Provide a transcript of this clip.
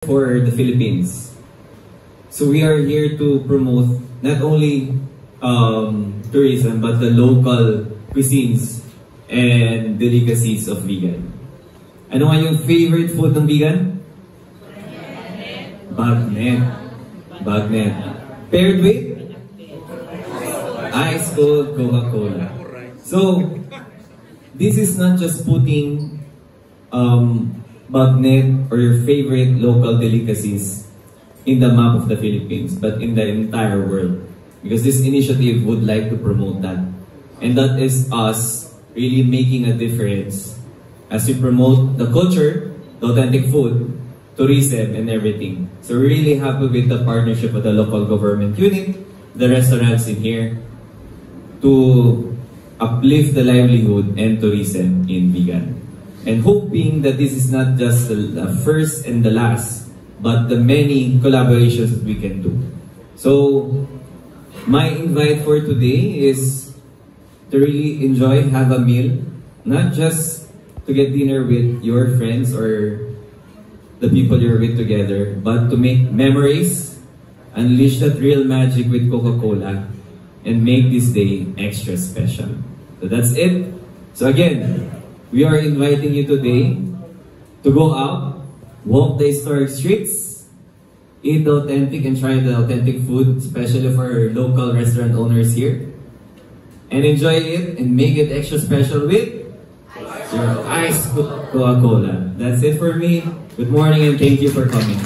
for the Philippines. So we are here to promote not only tourism but the local cuisines and delicacies of vegan. Ano nga yung favorite food ng vegan? Bagnet. Bagnet. Paired with ice cold Coca-Cola. So this is not just putting bagnet or your favorite local delicacies in the map of the Philippines, but in the entire world. Because this initiative would like to promote that. And that is us really making a difference as we promote the culture, the authentic food, tourism, and everything. So we're really happy with the partnership with the local government unit, the restaurants in here, to uplift the livelihood and tourism in vegan. And hoping that this is not just the first and the last, but the many collaborations that we can do. So, my invite for today is to really enjoy, have a meal, not just to get dinner with your friends or the people you're with together, but to make memories, unleash that real magic with Coca-Cola, and make this day extra special. So that's it. So again, we are inviting you today to go out, walk the historic streets, eat the authentic and try the authentic food, especially for our local restaurant owners here, and enjoy it and make it extra special with your ice Coca-Cola. That's it for me. Good morning and thank you for coming.